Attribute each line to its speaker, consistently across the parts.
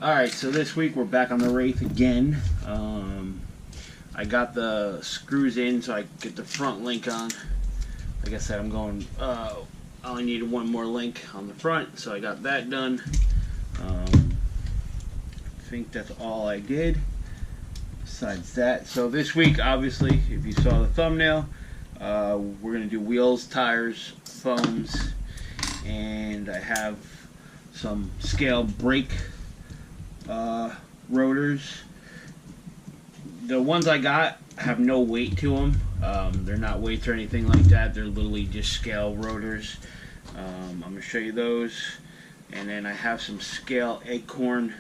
Speaker 1: Alright, so this week we're back on the Wraith again. I got the screws in so I get the front link on. Like I said, I'm going, I only needed one more link on the front, so I got that done. I think that's all I did besides that. So this week, obviously, if you saw the thumbnail, we're going to do wheels, tires, foams, and I have some scale brake rotors. The ones I got have no weight to them. They're not weights or anything like that. They're literally just scale rotors. I'm going to show you those. And then I have some scale acorn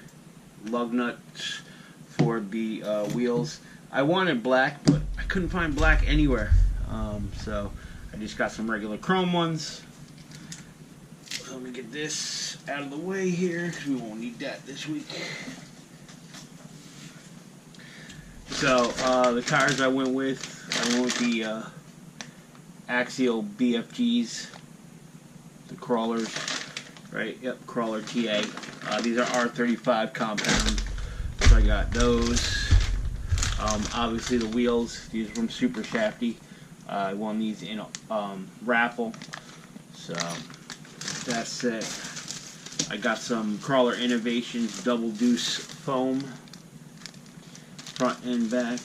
Speaker 1: lug nuts for the wheels. I wanted black, but I couldn't find black anywhere. So I just got some regular chrome ones. Let me get this out of the way here, because we won't need that this week. So, the tires I went with the Axial BFGs, the crawlers, right? Yep, crawler TA. These are R35 compound, so I got those. Obviously the wheels, these are from Super Shafty. I won these in a raffle, so that's it. I got some Crawler Innovations Double Deuce foam, front and back.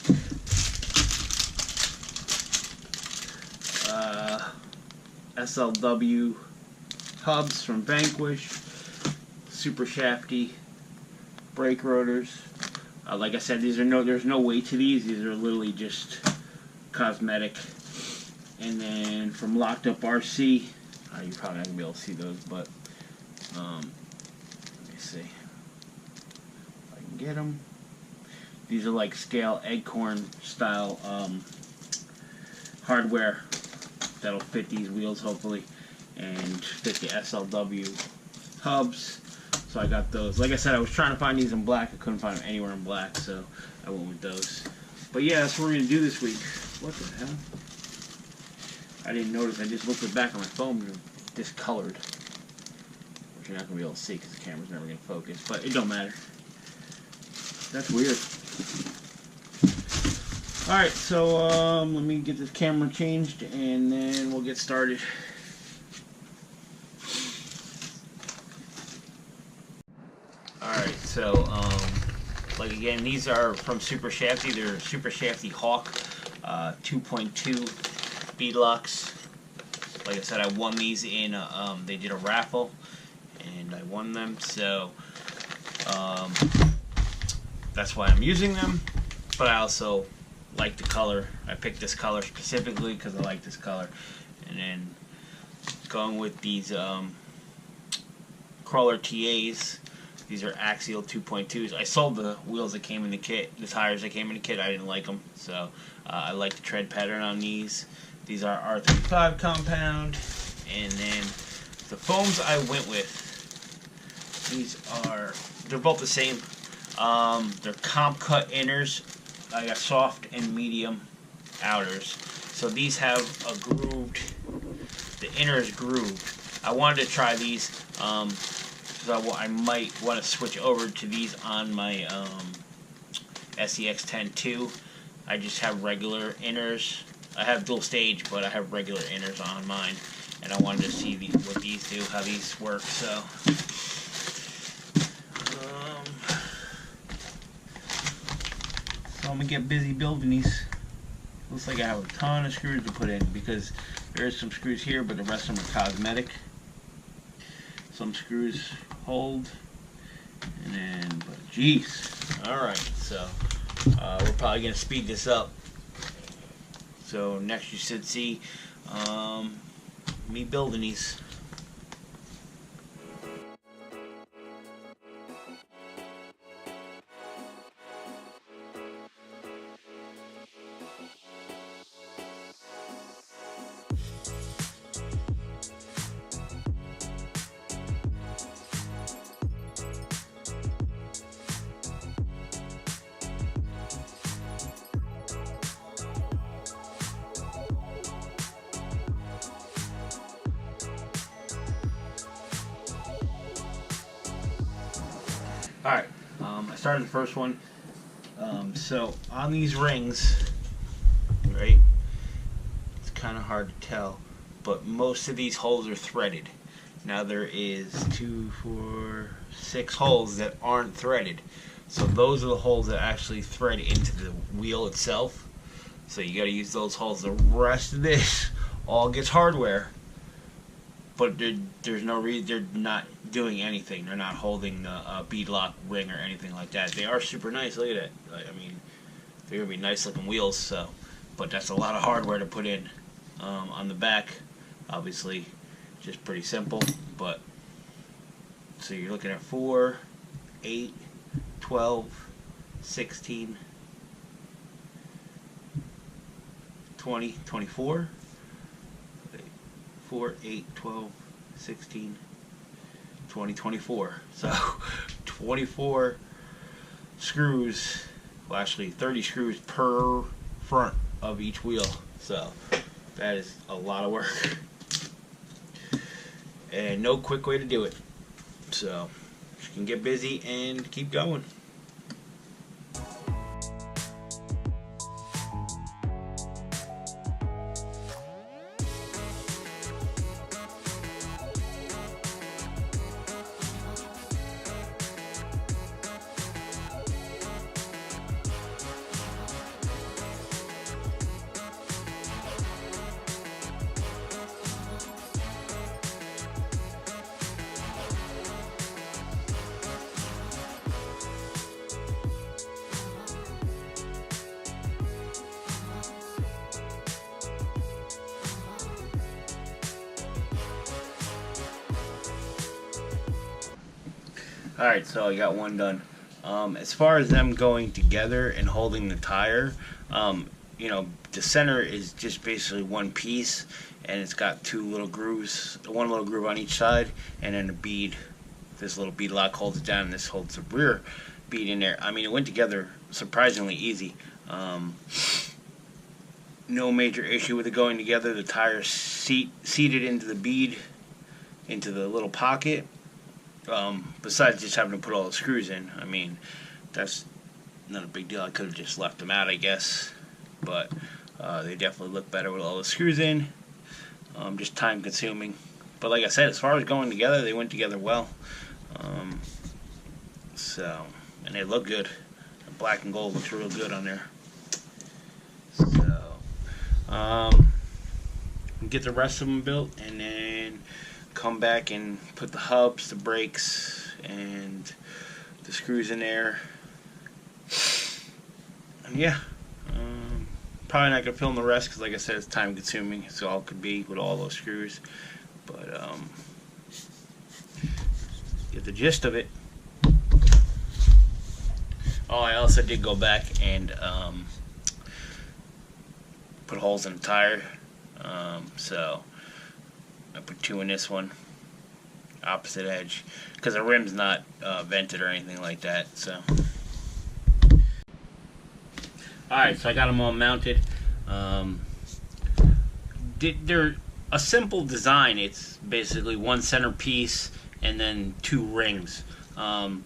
Speaker 1: SLW hubs from Vanquish, Super Shafty brake rotors. Like I said, there's no weight to these. These are literally just cosmetic. And then from Locked Up RC, you're probably not gonna be able to see those, but let me see if I can get them. These are like scale acorn style hardware that'll fit these wheels hopefully, and fit the SLW hubs. So I got those. Like I said, I was trying to find these in black. I couldn't find them anywhere in black, so I went with those. But yeah, that's what we're gonna do this week. What the hell? I didn't notice. I just looked at the back of my phone and it's discolored, which you're not gonna be able to see because the camera's never gonna focus. But it don't matter. That's weird. Alright, so let me get this camera changed and then we'll get started. Alright, so like again, these are from Super Shafty. They're Super Shafty Hawk 2.2 beadlocks. Like I said, I won these in they did a raffle and I won them, so that's why I'm using them. But I also like the color. I picked this color specifically because I like this color. And then going with these crawler TAs. These are Axial 2.2s. I sold the wheels that came in the kit, the tires that came in the kit. I didn't like them, so I like the tread pattern on these. These are R35 compound. And then the foams I went with, they're both the same. They're comp cut inners. I got soft and medium outers. So these have a grooved, the inner is grooved. I wanted to try these, so I might want to switch over to these on my SEX10-2. I just have regular inners. I have dual stage, but I have regular inners on mine. And I wanted to see what these do, how these work, so. So I'm going to get busy building these. Looks like I have a ton of screws to put in because there is some screws here, but the rest of them are cosmetic. Some screws hold, and then, but geez. Alright, so we're probably going to speed this up. So next you should see me building these. Alright, I started the first one. So on these rings, right, it's kind of hard to tell, but most of these holes are threaded. Now there is 2, 4, 6 holes that aren't threaded. So those are the holes that actually thread into the wheel itself. So you got to use those holes. The rest of this all gets hardware, but there's no reason. They're not doing anything. They're not holding the bead lock ring or anything like that. They are super nice. Look at it. I mean, they're gonna be nice looking wheels. So, but that's a lot of hardware to put in. On the back, obviously, just pretty simple. But so you're looking at 4, 8, 12, 16, 20, 24. 4, 8, 12, 16, 20, 24. So 24 screws, well actually 30 screws per front of each wheel. So that is a lot of work. And no quick way to do it. So you can get busy and keep going. Alright, so I got one done. As far as them going together and holding the tire, you know, the center is just basically one piece, and it's got 2 little grooves, one little groove on each side, and then a bead. This little bead lock holds it down, and this holds the rear bead in there. I mean, it went together surprisingly easy. No major issue with it going together. The tire seated into the bead, into the little pocket. Besides just having to put all the screws in. I mean, that's not a big deal. I could have just left them out, I guess, but they definitely look better with all the screws in. Just time consuming, but like I said, as far as going together, they went together well. So, and they look good. The black and gold looks real good on there. So get the rest of them built, and then come back and put the hubs, the brakes, and the screws in there. And yeah, probably not gonna film the rest because, like I said, it's time consuming. So all it could be with all those screws, but get the gist of it. Oh, I also did go back and put holes in the tire. So I put 2 in this one, opposite edge, because the rim's not vented or anything like that. So, alright, so I got them all mounted. They're a simple design. It's basically one center piece and then 2 rings. I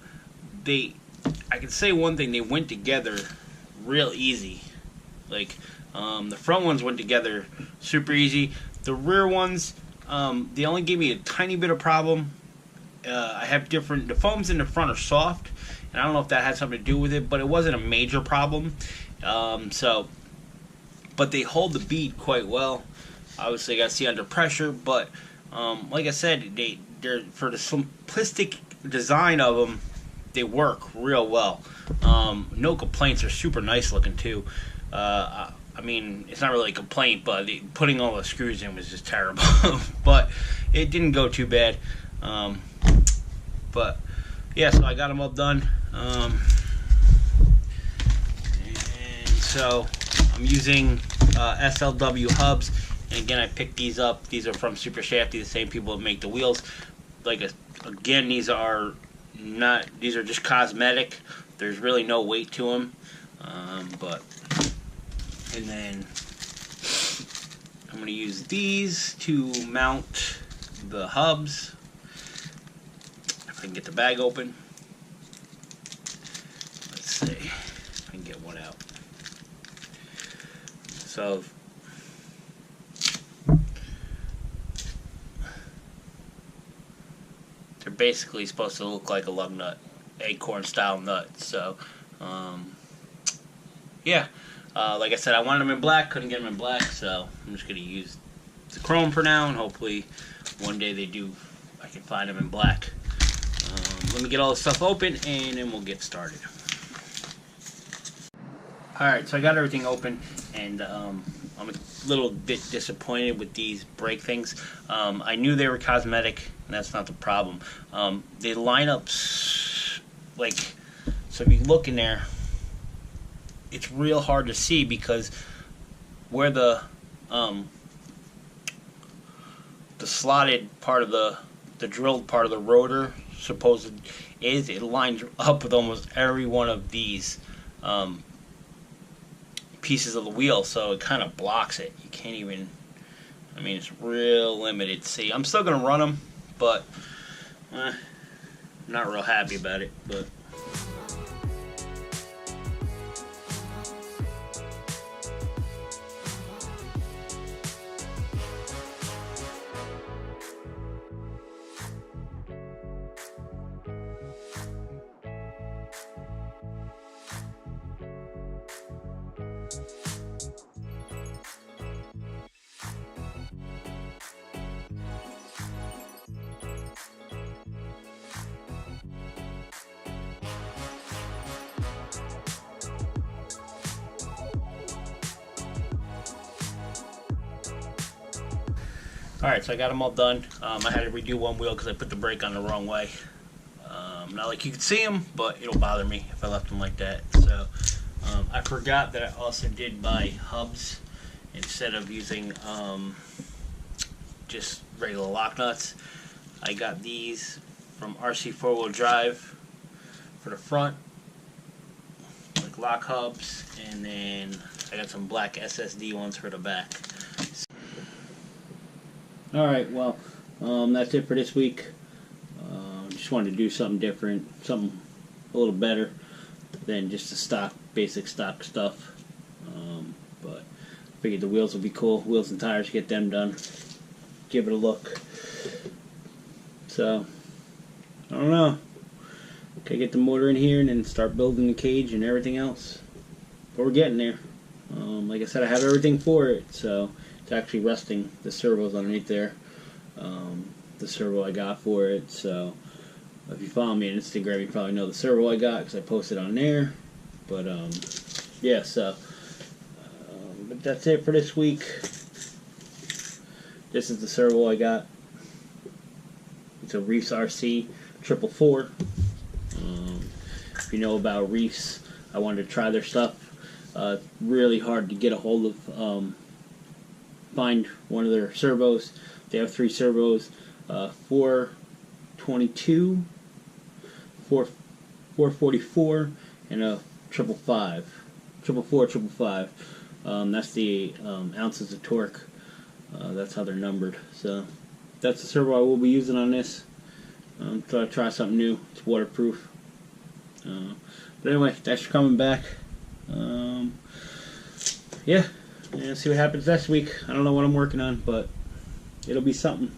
Speaker 1: can say one thing: they went together real easy. Like the front ones went together super easy. The rear ones, they only gave me a tiny bit of problem. I have the foams in the front are soft, and I don't know if that had something to do with it, but it wasn't a major problem. But they hold the bead quite well. Obviously, you got to see under pressure, but like I said, they're for the simplistic design of them, they work real well. No complaints. They're super nice looking too. I mean, it's not really a complaint, but putting all the screws in was just terrible. But it didn't go too bad. But yeah, so I got them all done. And so I'm using SLW hubs. And again, I picked these up. These are from Super Shafty, the same people that make the wheels. Again, these are just cosmetic. There's really no weight to them. And then I'm going to use these to mount the hubs. If I can get the bag open. So they're basically supposed to look like a lug nut, acorn style nut. So yeah, like I said, I wanted them in black, couldn't get them in black, so I'm just gonna use the chrome for now, and hopefully one day I can find them in black. Let me get all this stuff open and then we'll get started. Alright, so I got everything open, and I'm a little bit disappointed with these brake things. I knew they were cosmetic, and that's not the problem. They line up like, so if you look in there, it's real hard to see because where the slotted part of the drilled part of the rotor supposed is, it lines up with almost every one of these pieces of the wheel, so it kind of blocks it. You can't even, I mean, it's real limited. See, I'm still gonna run them, but I'm not real happy about it. But alright, so I got them all done. I had to redo one wheel because I put the brake on the wrong way. Not like you can see them, but it'll bother me if I left them like that. So I forgot that I also did buy hubs instead of using just regular lock nuts. I got these from RC 4-wheel drive for the front, like lock hubs, and then I got some black SSD ones for the back. Alright, well, that's it for this week. Just wanted to do something different, something a little better than just the stock, basic stock stuff. But I figured the wheels would be cool. Wheels and tires, get them done. Give it a look. So, I don't know. Okay, get the motor in here and then start building the cage and everything else. But we're getting there. Like I said, I have everything for it, so it's actually resting. The servo's underneath there. The servo I got for it. So if you follow me on Instagram, you probably know the servo I got because I posted on there. But yeah, so but that's it for this week. This is the servo I got. It's a Reefs RC 444. If you know about Reefs, I wanted to try their stuff. Really hard to get a hold of. Find one of their servos. They have 3 servos, 422, 444, and a 555. That's the ounces of torque. That's how they're numbered. So that's the servo I will be using on this. So I try something new. It's waterproof. But anyway, thanks for coming back. Yeah. And see what happens next week. I don't know what I'm working on, but it'll be something.